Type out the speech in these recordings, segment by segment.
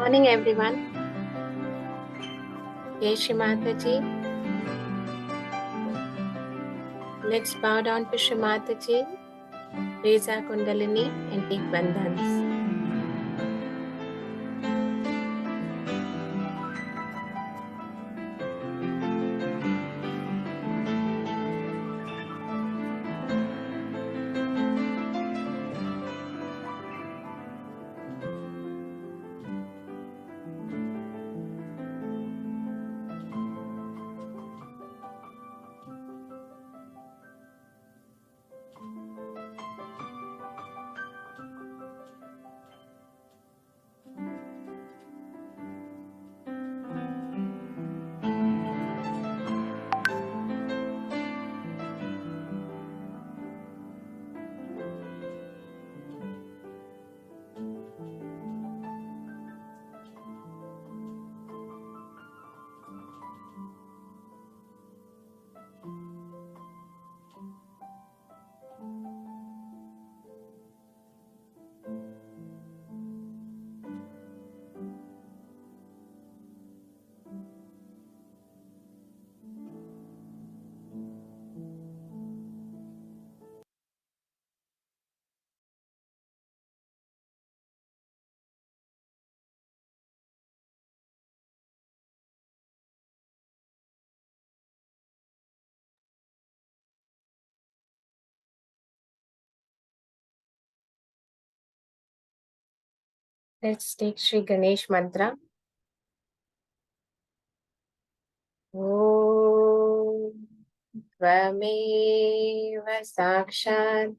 Morning, everyone. Jai Shri Mataji. Let's bow down to Shri Mataji, raise our Kundalini, and take bandhans. Let's take Shri Ganesh mantra. Om Tvameva Sakshat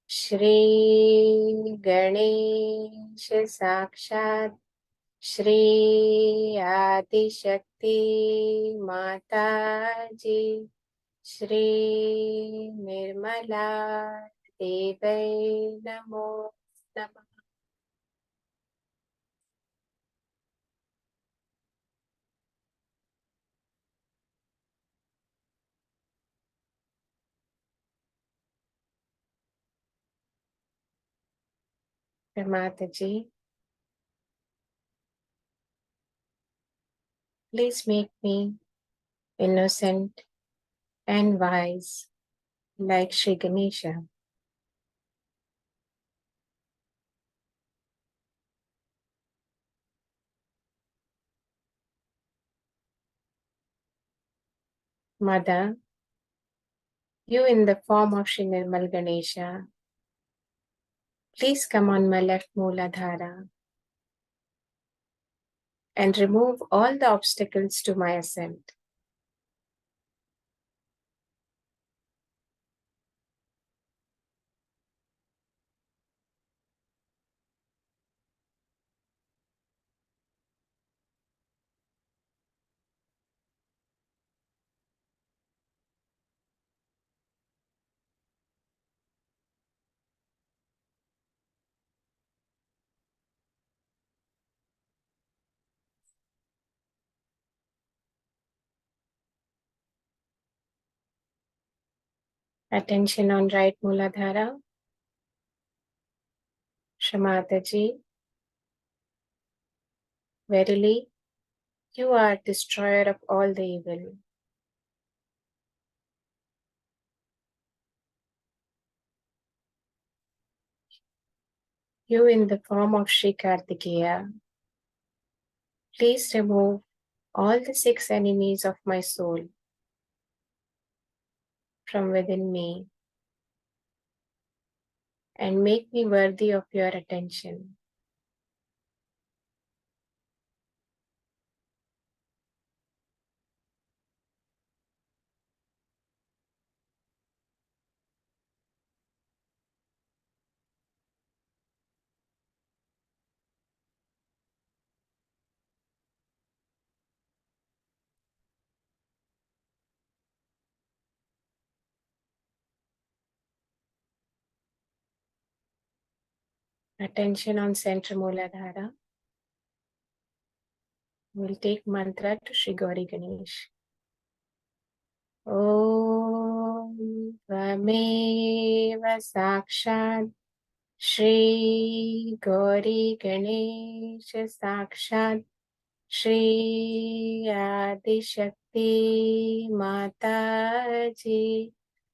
Shri Ganesh Sakshat Shri Adi Shakti Mataji Shri Nirmala Devai Namo Namah. Mataji, please make me innocent and wise like Shri Ganesha. Mother, you in the form of Shri Nirmal Ganesha, please come on my left Mooladhara and remove all the obstacles to my ascent. Attention on right Mooladhara. Shri Mataji, verily, you are destroyer of all the evil. You in the form of Shri Kartikeya, please remove all the 6 enemies of my soul from within me and make me worthy of your attention. Attention on center Mooladhara. We'll take mantra to Shri Gauri Ganesh. Om Tvameva Sakshat Shri Gauri Ganesh Sakshat Shri Adi Shakti Mata Ji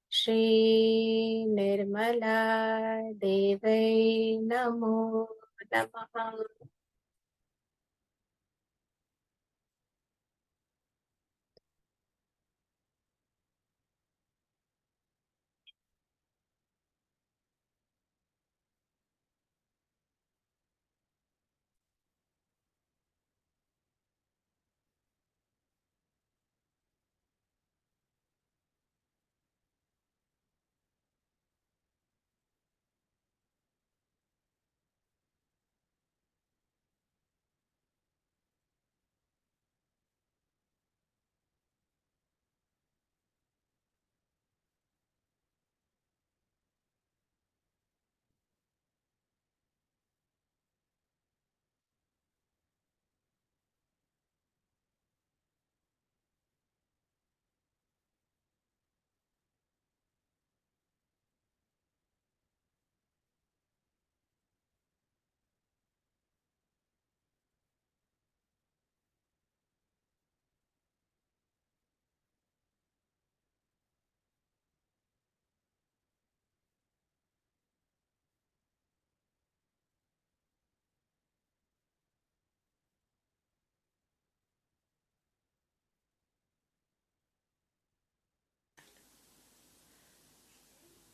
Shri Nirmala Devai Namo Namaha.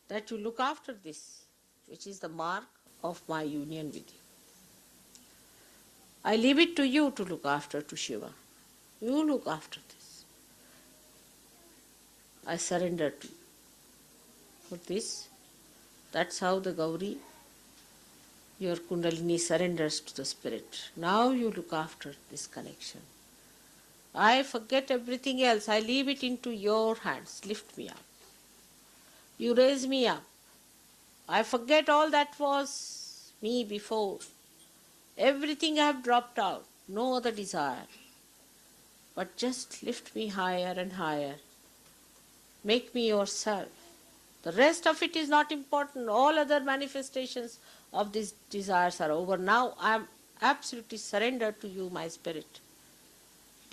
That you look after this, which is the mark of my union with you. I leave it to you to look after, to Shiva. You look after this. I surrender to you. For this, that's how the Gauri, your Kundalini, surrenders to the Spirit. Now you look after this connection. I forget everything else. I leave it into your hands. Lift me up. You raise me up. I forget all that was me before. Everything I have dropped out. No other desire. But just lift me higher and higher. Make me yourself. The rest of it is not important. All other manifestations of these desires are over. Now I am absolutely surrendered to you, my spirit.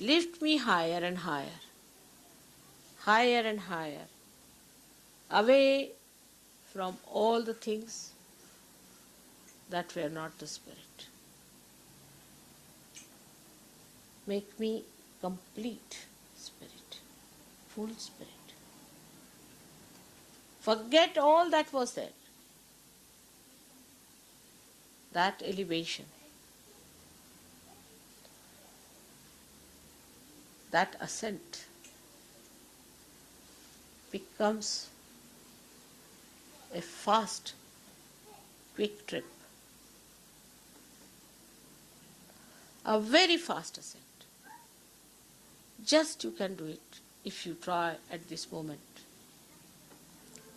Lift me higher and higher, higher and higher, away from all the things that were not the spirit. Make me complete spirit, full spirit. Forget all that was there. That elevation, that ascent becomes a fast, quick trip, a very fast ascent. Just you can do it if you try at this moment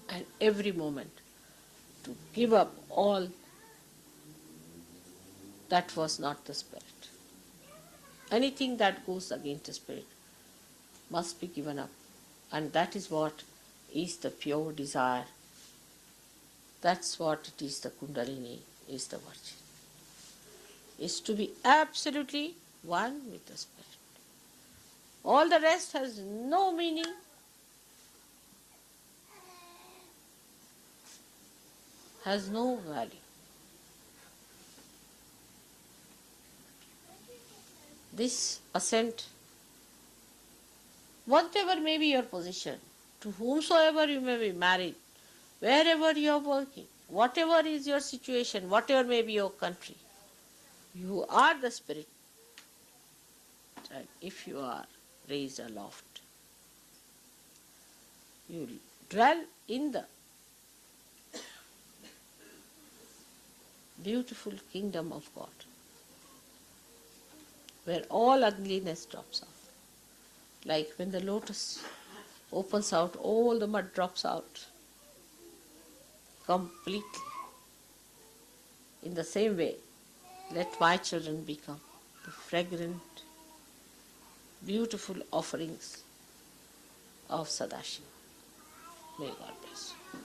and every moment to give up all that was not the spirit. Anything that goes against the spirit must be given up. And that is what is the pure desire. That's what it is, the Kundalini, is the Virgin. Is to be absolutely one with the spirit. All the rest has no meaning, has no value. This ascent, whatever may be your position, to whomsoever you may be married, wherever you are working, whatever is your situation, whatever may be your country, you are the spirit. And if you are raised aloft, you dwell in the beautiful kingdom of God, where all ugliness drops off. Like when the lotus opens out, all the mud drops out completely. In the same way, let my children become the fragrant, beautiful offerings of Sadashiva. May God bless you.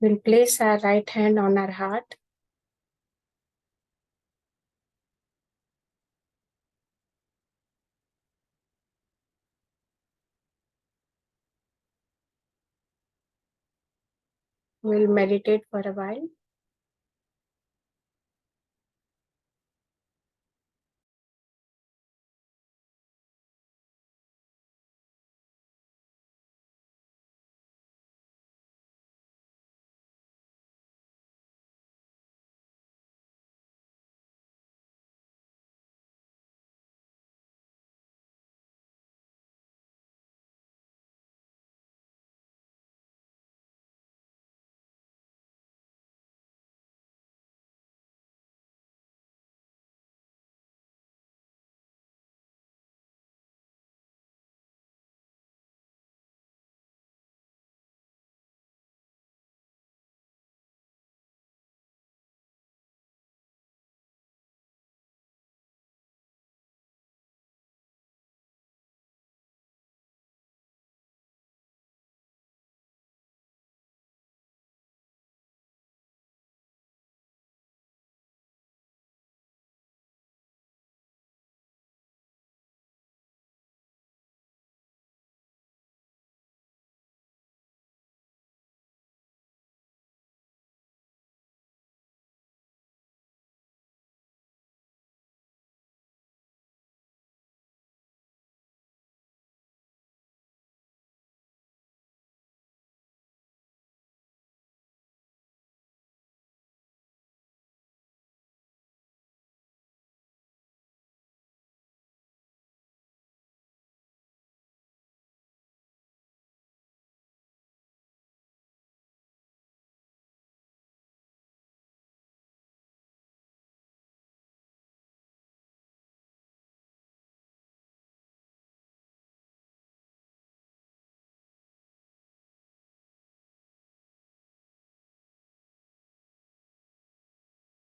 We'll place our right hand on our heart. We'll meditate for a while.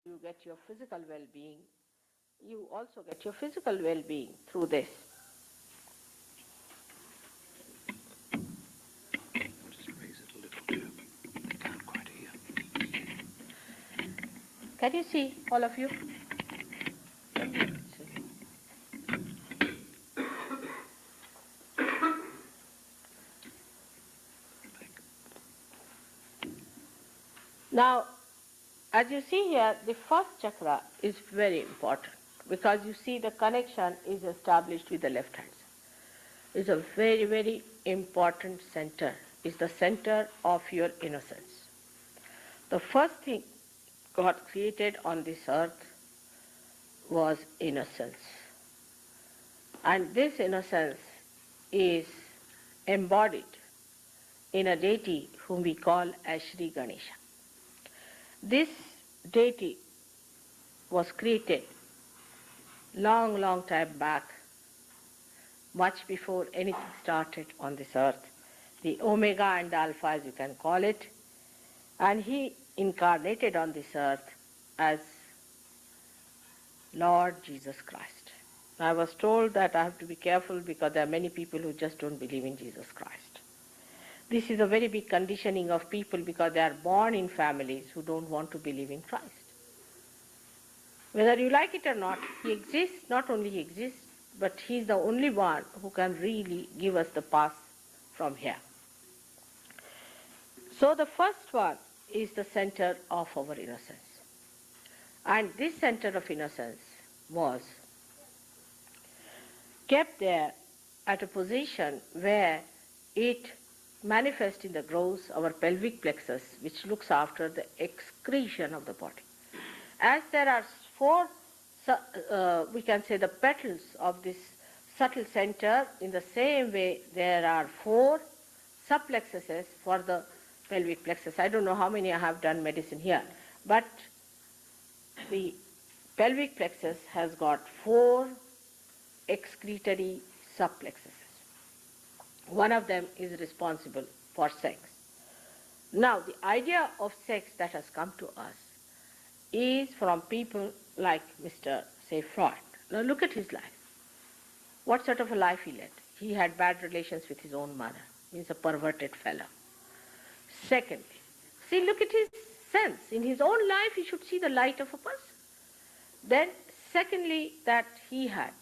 You get your physical well-being. You also get your physical well-being through this. Just raise it a little too. I can't quite hear. Can you see, all of you? Now, as you see here, the first chakra is very important because you see the connection is established with the left hand side. It's a very, very important center. It's the center of your innocence. The first thing God created on this earth was innocence. And this innocence is embodied in a deity whom we call as Sri Ganesha. This deity was created long, long time back, much before anything started on this earth, the Omega and the Alpha as you can call it, and he incarnated on this earth as Lord Jesus Christ. I was told that I have to be careful because there are many people who just don't believe in Jesus Christ. This is a very big conditioning of people because they are born in families who don't want to believe in Christ. Whether you like it or not, he exists, not only he exists, but he is the only one who can really give us the path from here. So the first one is the center of our innocence. And this center of innocence was kept there at a position where it manifests in the growth our pelvic plexus, which looks after the excretion of the body. As there are four, we can say the petals of this subtle center, in the same way there are four subplexuses for the pelvic plexus. I don't know how many I have done medicine here, but the pelvic plexus has got four excretory subplexuses. One of them is responsible for sex. Now, the idea of sex that has come to us is from people like Mr. say Freud. Now look at his life. What sort of a life he led? He had bad relations with his own mother. He's a perverted fellow. Secondly, See, look at his sense. In his own life, he should see the light of a person. Then, secondly, that he had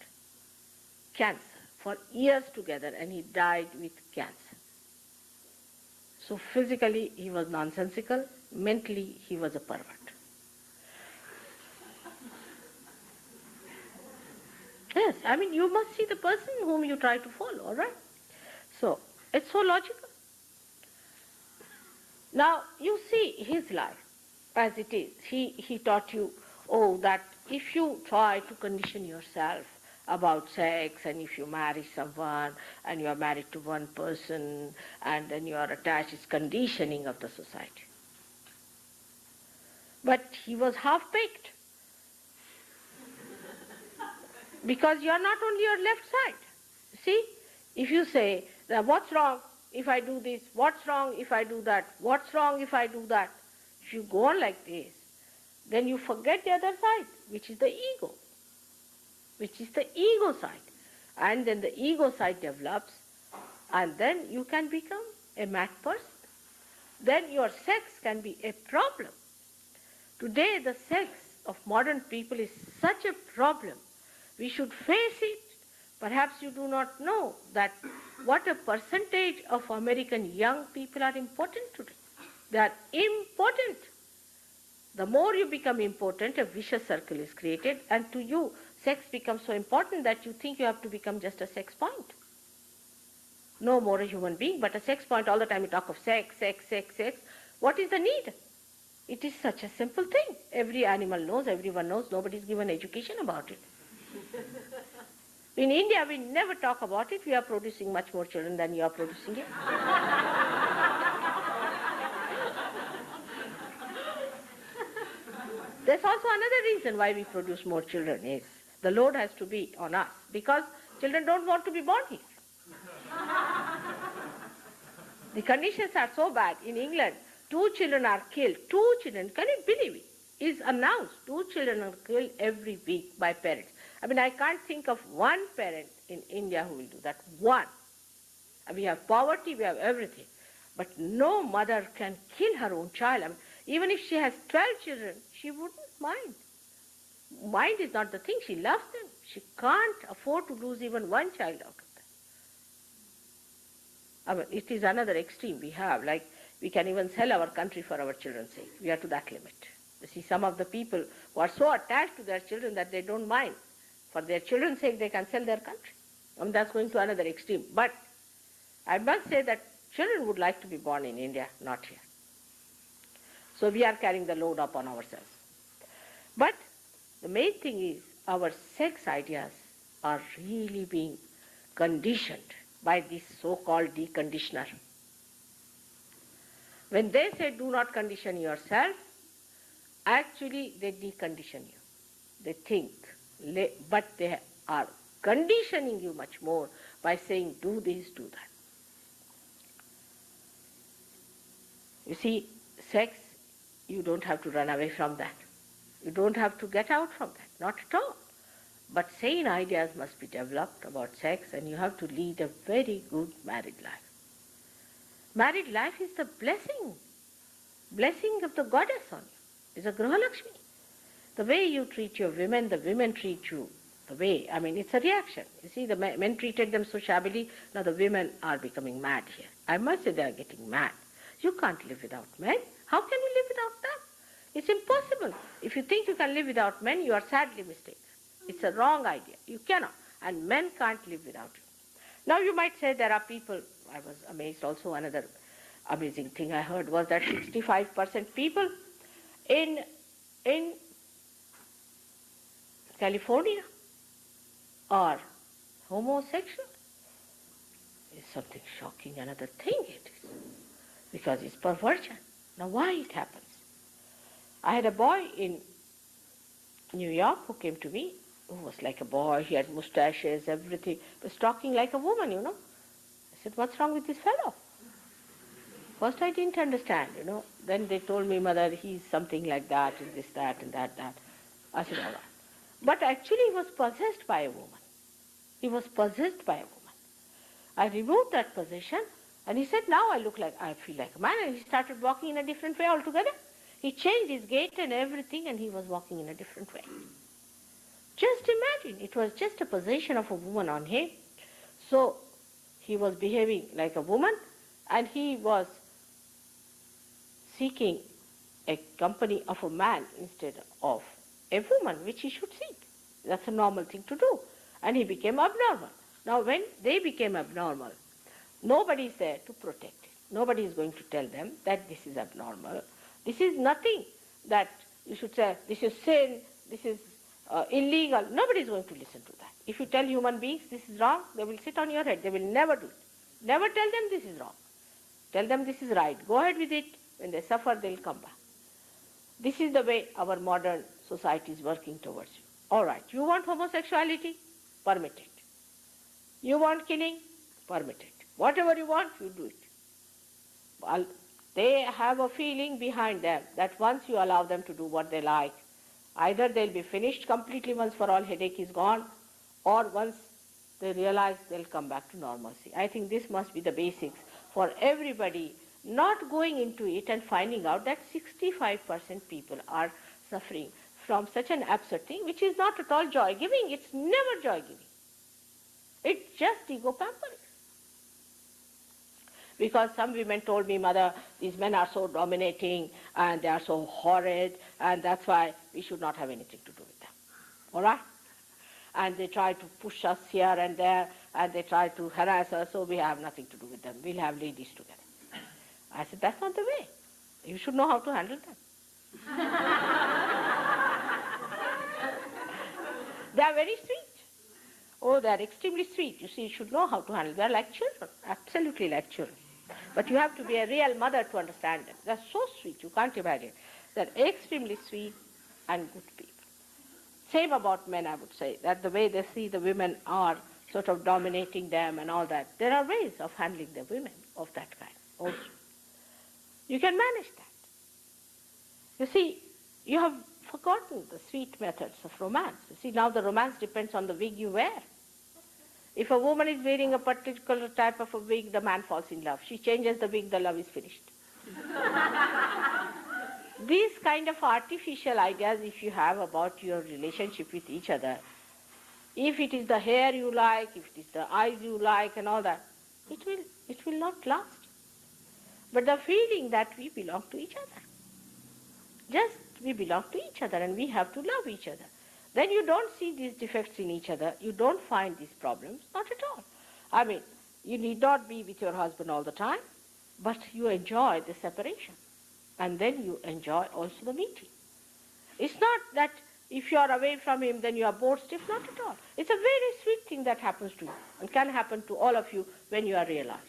cancer for years together and he died with cancer. So physically he was nonsensical, mentally he was a pervert. Yes, I mean you must see the person whom you try to follow, all right? So it's so logical. Now you see his life as it is. He taught you, oh, that if you try to condition yourself about sex and if you marry someone and you are married to one person and then you are attached, it's conditioning of the society. But he was half-baked because you are not only your left side. See, if you say, that what's wrong if I do this, what's wrong if I do that, what's wrong if I do that, if you go on like this, then you forget the other side, which is the ego, which is the ego side. And then the ego side develops, and then you can become a mad person. Then your sex can be a problem. Today the sex of modern people is such a problem. We should face it. Perhaps you do not know that what a percentage of American young people are important today. They are important. The more you become important, a vicious circle is created, and to you, sex becomes so important that you think you have to become just a sex point. No more a human being, but a sex point. All the time you talk of sex, sex, sex, sex. What is the need? It is such a simple thing. Every animal knows, everyone knows, nobody is given education about it. In India, we never talk about it. We are producing much more children than you are producing here. There's also another reason why we produce more children is the load has to be on us because children don't want to be born here. The conditions are so bad. In England, 2 children are killed. 2 children, can you believe it? Is announced. 2 children are killed every week by parents. I mean, I can't think of one parent in India who will do that. One. We have poverty, we have everything. But no mother can kill her own child. I mean, even if she has 12 children, she wouldn't mind. Mind is not the thing. She loves them. She can't afford to lose even one child out of them. I mean, it is another extreme we have. Like, we can even sell our country for our children's sake. We are to that limit. You see, some of the people who are so attached to their children that they don't mind. For their children's sake, they can sell their country. I mean, that's going to another extreme. But I must say that children would like to be born in India, not here. So we are carrying the load up on ourselves. But the main thing is our sex ideas are really being conditioned by this so-called deconditioner. When they say do not condition yourself, actually they decondition you. They think, but they are conditioning you much more by saying do this, do that. You see, sex, you don't have to run away from that. You don't have to get out from that, not at all. But sane ideas must be developed about sex, and you have to lead a very good married life. Married life is the blessing of the goddess on you. It's a Graha Lakshmi. The way you treat your women, the women treat you. The way, I mean, it's a reaction. You see, the men treated them so shabbily, now the women are becoming mad here. I must say they are getting mad. You can't live without men. How can you live without them? It's impossible. If you think you can live without men, you are sadly mistaken. It's a wrong idea. You cannot. And men can't live without you. Now you might say there are people, I was amazed also, another amazing thing I heard was that 65% people in California are homosexual. It's something shocking, another thing it is. Because it's perversion. Now why it happens? I had a boy in New York who came to me, who was like a boy, he had mustaches, everything, was talking like a woman, you know. I said, what's wrong with this fellow? First I didn't understand, you know. Then they told me, mother, he's something like that, and this, that, and that. I said, all right. But actually he was possessed by a woman. He was possessed by a woman. I removed that possession, And he said, now I feel like a man. And he started walking in a different way altogether. He changed his gait and everything, and he was walking in a different way. Just imagine, it was just a possession of a woman on him. So he was behaving like a woman, and he was seeking a company of a man instead of a woman, which he should seek. That's a normal thing to do. And he became abnormal. Now, when they became abnormal, nobody is there to protect it. Nobody is going to tell them that this is abnormal. This is nothing that you should say, this is sin, this is illegal. Nobody is going to listen to that. If you tell human beings this is wrong, they will sit on your head. They will never do it. Never tell them this is wrong. Tell them this is right. Go ahead with it. When they suffer, they will come back. This is the way our modern society is working towards you. All right, you want homosexuality? Permit it. You want killing? Permit it. Whatever you want, you do it. Well, they have a feeling behind them that once you allow them to do what they like, either they'll be finished completely once for all, headache is gone, or once they realize they'll come back to normalcy. I think this must be the basics for everybody, not going into it and finding out that 65% people are suffering from such an absurd thing, which is not at all joy-giving. It's never joy-giving. It's just ego pampering. Because some women told me, Mother, these men are so dominating and they are so horrid, and that's why we should not have anything to do with them. All right? And they try to push us here and there, and they try to harass us, so we have nothing to do with them. We'll have ladies together. I said, that's not the way. You should know how to handle them. They are very sweet. Oh, they are extremely sweet. You see, you should know how to handle them. They are like children, absolutely like children. But you have to be a real mother to understand them. They are so sweet, you can't imagine. They are extremely sweet and good people. Same about men, I would say, that the way they see the women are sort of dominating them and all that. There are ways of handling the women of that kind also. You can manage that. You see, you have forgotten the sweet methods of romance. You see, now the romance depends on the wig you wear. If a woman is wearing a particular type of a wig, the man falls in love. She changes the wig, the love is finished. These kind of artificial ideas, if you have about your relationship with each other, if it is the hair you like, if it is the eyes you like and all that, it will not last. But the feeling that we belong to each other, just we belong to each other and we have to love each other. Then you don't see these defects in each other, you don't find these problems, not at all. I mean, you need not be with your husband all the time, but you enjoy the separation. And then you enjoy also the meeting. It's not that if you are away from him, then you are bored stiff, not at all. It's a very sweet thing that happens to you and can happen to all of you when you are realized.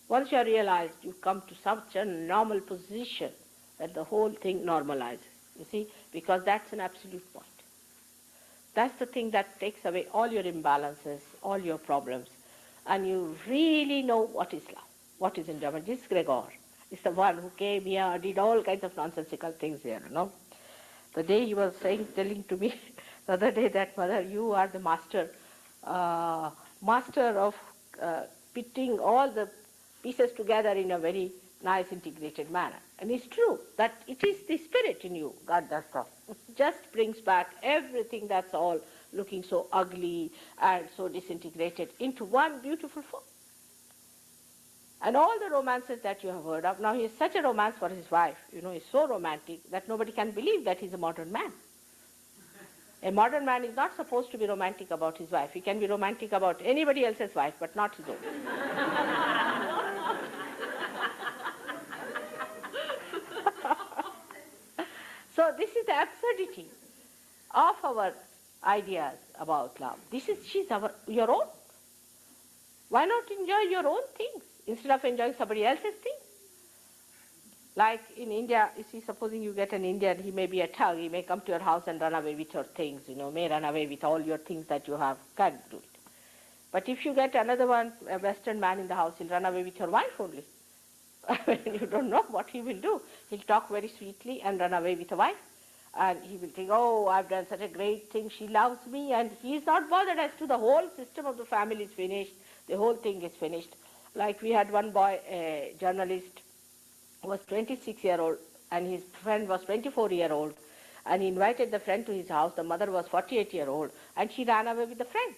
Once you are realized, you come to such a normal position that the whole thing normalizes, you see, because that's an absolute point. That's the thing that takes away all your imbalances, all your problems, and you really know what is love, what is enjoyment. This Gregor is the one who came here, did all kinds of nonsensical things here, you know. The day he was telling to me the other day that, Mother, you are the master of putting all the pieces together in a very nice integrated manner. And it's true that it is the spirit in you, God does stuff. It just brings back everything that's all looking so ugly and so disintegrated into one beautiful form. And all the romances that you have heard of, now he is such a romance for his wife, you know, he's so romantic that nobody can believe that he's a modern man. A modern man is not supposed to be romantic about his wife. He can be romantic about anybody else's wife, but not his own. So this is the absurdity of our ideas about love. She's your own. Why not enjoy your own things instead of enjoying somebody else's things? Like in India, you see, supposing you get an Indian, he may be a thug, he may come to your house and run away with your things, you know, may run away with all your things that you have, can't do it. But if you get another one, a Western man in the house, he'll run away with your wife only. You don't know what he will do. He'll talk very sweetly and run away with a wife. And he will think, oh, I've done such a great thing, she loves me, and he is not bothered as to the whole system of the family is finished, the whole thing is finished. Like we had one boy, a journalist, who was 26-year-old, and his friend was 24-year-old, and he invited the friend to his house. The mother was 48-year-old, and she ran away with the friend.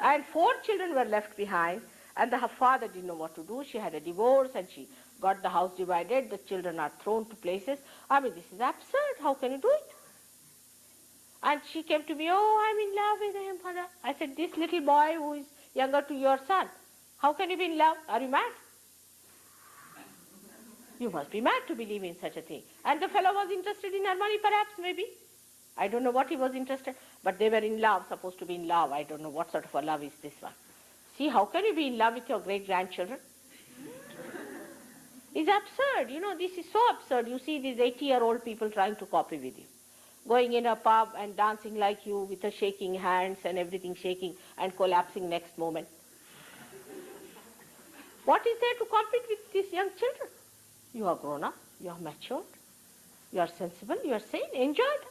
And 4 children were left behind, and her father didn't know what to do. She had a divorce, and she got the house divided. The children are thrown to places. I mean, this is absurd. How can you do it? And she came to me, oh, I'm in love with him, father. I said, this little boy who is younger to your son, how can you be in love? Are you mad? You must be mad to believe in such a thing. And the fellow was interested in her money, perhaps, maybe. I don't know what he was interested, but they were in love, supposed to be in love. I don't know what sort of a love is this one. See, how can you be in love with your great-grandchildren? It's absurd. You know, this is so absurd. You see these 80-year-old people trying to copy with you, going in a pub and dancing like you with a shaking hands and everything shaking and collapsing next moment. What is there to compete with these young children? You are grown up, you are matured, you are sensible, you are sane, enjoy them.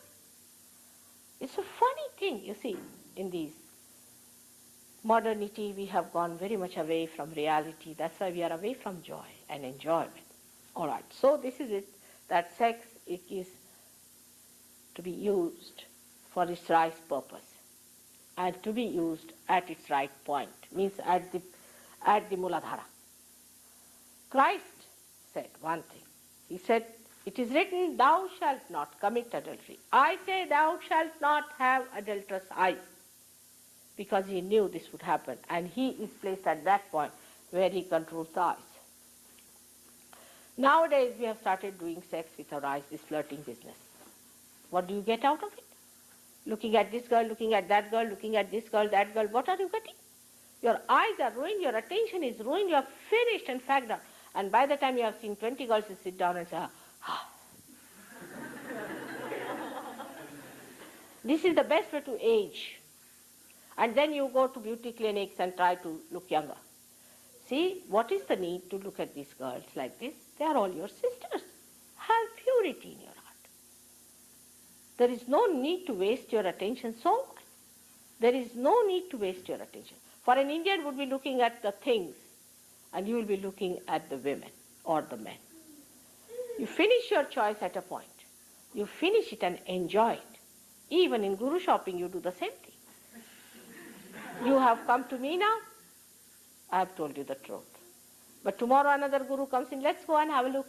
It's a funny thing, you see, in these modernity we have gone very much away from reality. That's why we are away from joy and enjoyment. All right, so this is it, that sex, it is to be used for its right purpose and to be used at its right point, means at the Mooladhara. Christ said one thing. He said, it is written, thou shalt not commit adultery. I say, thou shalt not have adulterous eyes, because he knew this would happen, and he is placed at that point where he controls the eyes. Nowadays we have started doing sex with our eyes, this flirting business. What do you get out of it? Looking at this girl, looking at that girl, looking at this girl, that girl, what are you getting? Your eyes are ruined, your attention is ruined, you are finished and fagged out. And by the time you have seen 20 girls, you sit down and say, ah. This is the best way to age. And then you go to beauty clinics and try to look younger. See, what is the need to look at these girls like this? They are all your sisters. Have purity in your heart. There is no need to waste your attention so much. There is no need to waste your attention. For an Indian would be looking at the things, and you will be looking at the women or the men. You finish your choice at a point. You finish it and enjoy it. Even in guru shopping, you do the same thing. You have come to me now, I have told you the truth. But tomorrow another guru comes in, let's go and have a look.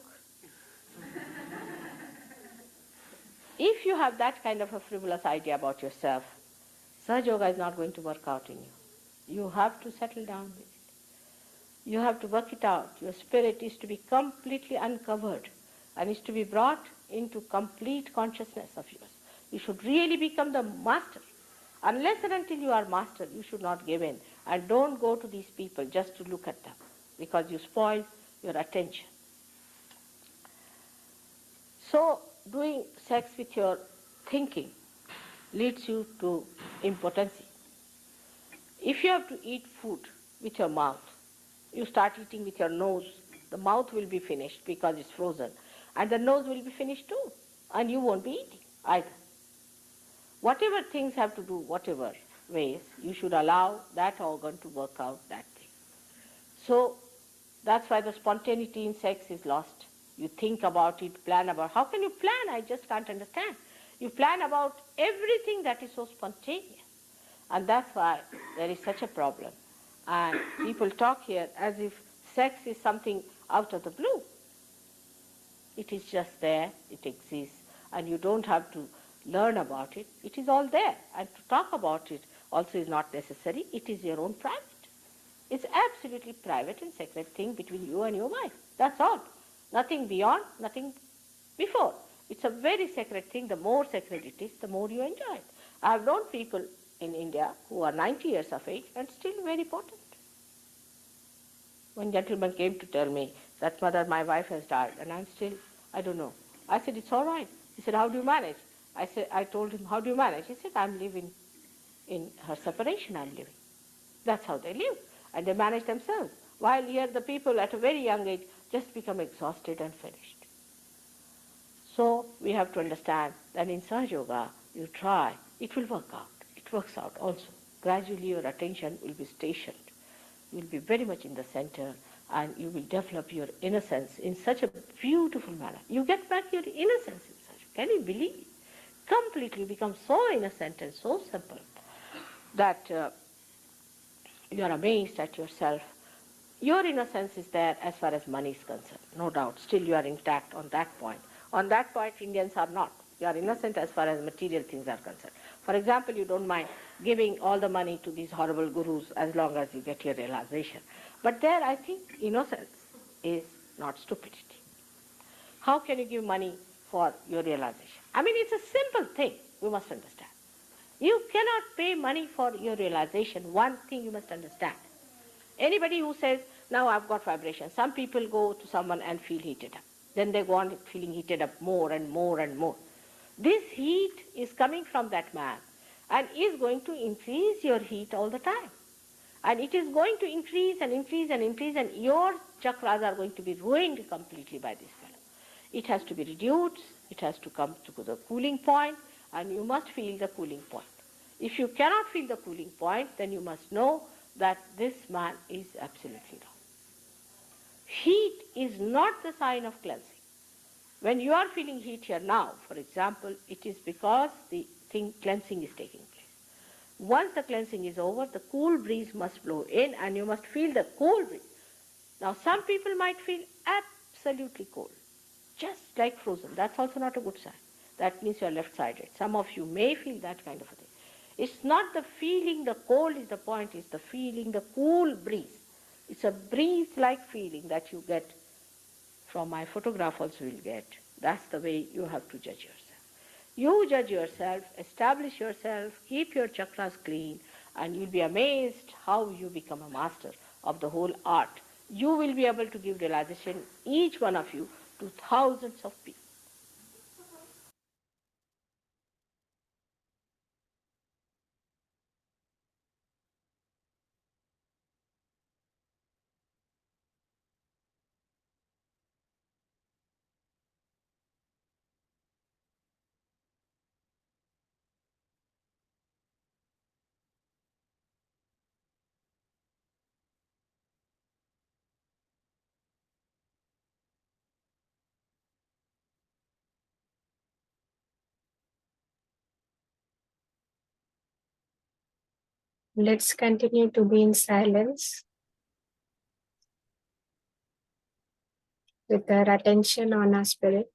If you have that kind of a frivolous idea about yourself, Sahaja Yoga is not going to work out in you. You have to settle down with it. You have to work it out. Your spirit is to be completely uncovered and is to be brought into complete consciousness of yours. You should really become the master. Unless and until you are master, you should not give in. And don't go to these people just to look at them, because you spoil your attention. So, doing sex with your thinking leads you to impotency. If you have to eat food with your mouth, you start eating with your nose, the mouth will be finished because it's frozen, and the nose will be finished too, and you won't be eating either. Whatever things have to do, whatever ways, you should allow that organ to work out that thing. So that's why the spontaneity in sex is lost. You think about it, plan about. How can you plan? I just can't understand. You plan about everything that is so spontaneous. And that's why there is such a problem. And people talk here as if sex is something out of the blue. It is just there, it exists, and you don't have to learn about it. It is all there. And to talk about it also is not necessary. It is your own private. It's absolutely private and sacred thing between you and your wife. That's all. Nothing beyond, nothing before. It's a very sacred thing. The more sacred it is, the more you enjoy it. I have known people in India who are 90 years of age and still very potent. One gentleman came to tell me that, mother, my wife has died and I'm still, I don't know. I said, it's all right. He said, how do you manage? I told him, how do you manage? He said, I'm living in her separation, I'm living. That's how they live. And they manage themselves. While here the people at a very young age just become exhausted and finished. So we have to understand that in Sahaja Yoga, you try, it will work out. It works out also. Gradually your attention will be stationed You'll be very much in the center, and you will develop your innocence in such a beautiful manner. You get back your innocence in such. Can you believe it? Completely become so innocent and so simple that you are amazed at yourself. Your innocence is there as far as money is concerned, no doubt. Still you are intact on that point. On that point, Indians are not. You are innocent as far as material things are concerned. For example, you don't mind giving all the money to these horrible gurus as long as you get your realization. But there, I think innocence is not stupidity. How can you give money for your realization? I mean, it's a simple thing, you must understand. You cannot pay money for your realization. One thing you must understand. Anybody who says, now I've got vibration, some people go to someone and feel heated up. Then they go on feeling heated up more and more and more. This heat is coming from that man and is going to increase your heat all the time. And it is going to increase and increase and increase, and your chakras are going to be ruined completely by this fellow. It has to be reduced, it has to come to the cooling point, and you must feel the cooling point. If you cannot feel the cooling point, then you must know that this man is absolutely wrong. Heat is not the sign of cleansing. When you are feeling heat here now, for example, it is because the cleansing is taking place. Once the cleansing is over, the cool breeze must blow in and you must feel the cool breeze. Now, some people might feel absolutely cold, just like frozen. That's also not a good sign. That means you are left-sided. Some of you may feel that kind of a thing. It's not the feeling the cold is the point, it's the feeling the cool breeze. It's a breeze-like feeling that you get from my photograph also will get. That's the way you have to judge yourself. You judge yourself, establish yourself, keep your chakras clean, and you'll be amazed how you become a master of the whole art. You will be able to give realization, each one of you, to thousands of people. Let's continue to be in silence with our attention on our spirit.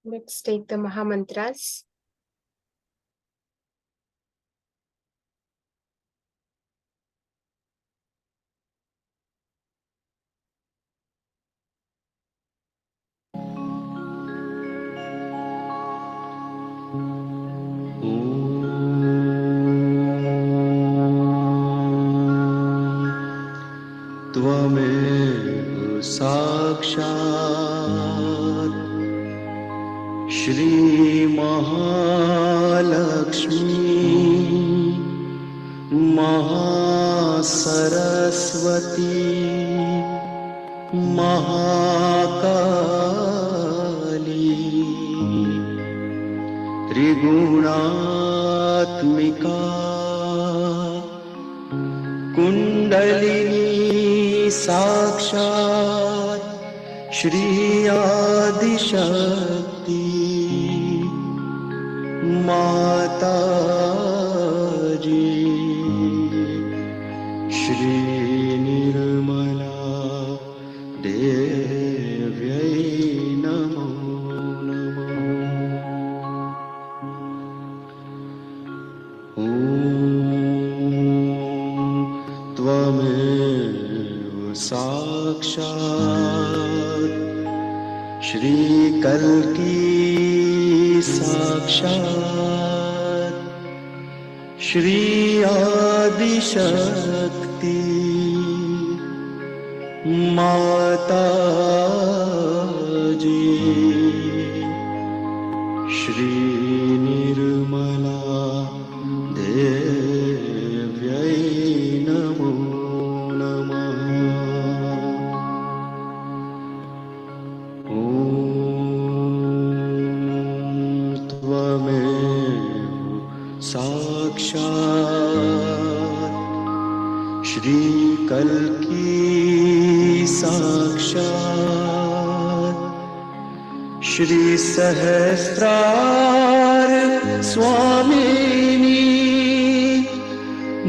Let's take the Mahamantras. त्वमेव साक्षात् श्रीमहालक्ष्मी महासरस्वती महाकाली त्रिगुणात्मिका कुण्डलिनी साक्षात् श्री आदिशक्ति माताजी श्री निर्मला देव्यै नमो नमः। ॐ त्वमेव साक्षात् श्रीकल्की साक्षात् श्री आदिशक्ति माताजी श्री निर्मला देव्यै नमो नमः। ॐ त्वमेव साक्षात् श्रीकल्की साक्षात् श्रीसहस्रार स्वामिनी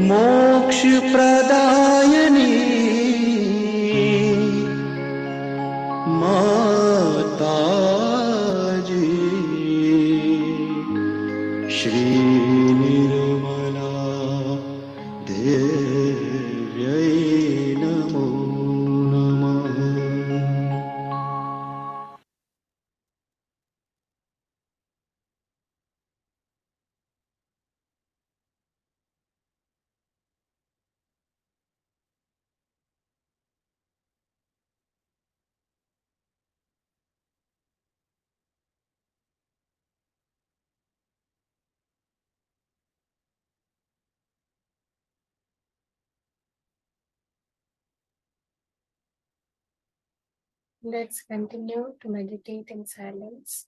मोक्षप्रदायिनी माताजी श्री निर्मला देव्यै नमो नमः। Let's continue to meditate in silence.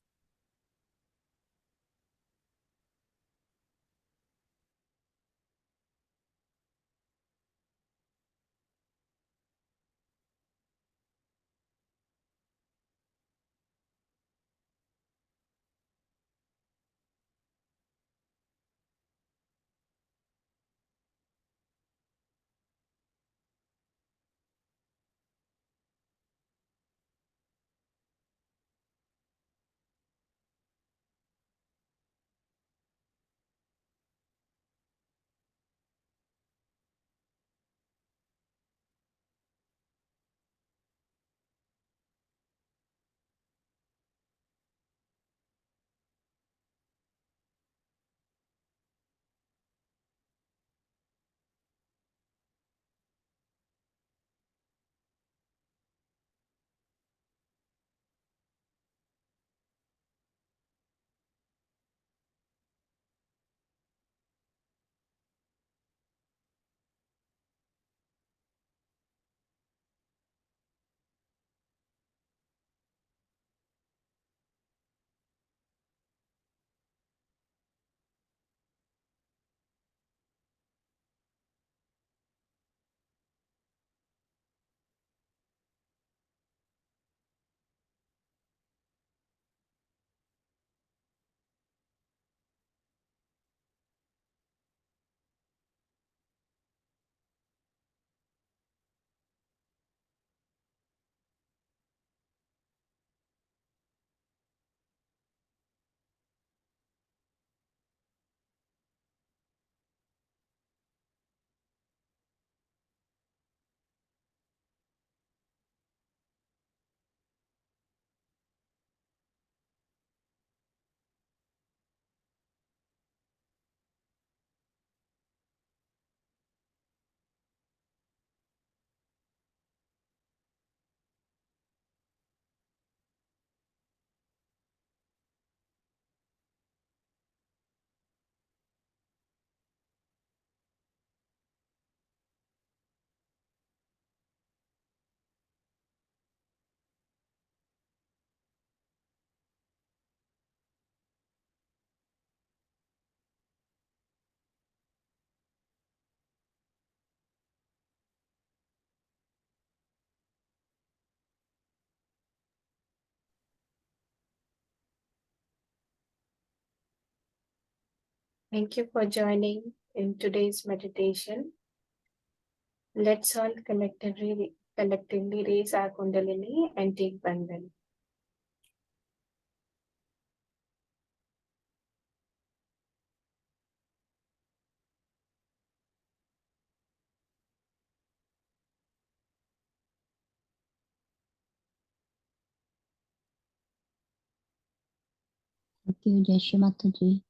Thank you for joining in today's meditation. Let's all collectively raise our Kundalini and take Bandhan. Thank you, Jai Shri Mataji.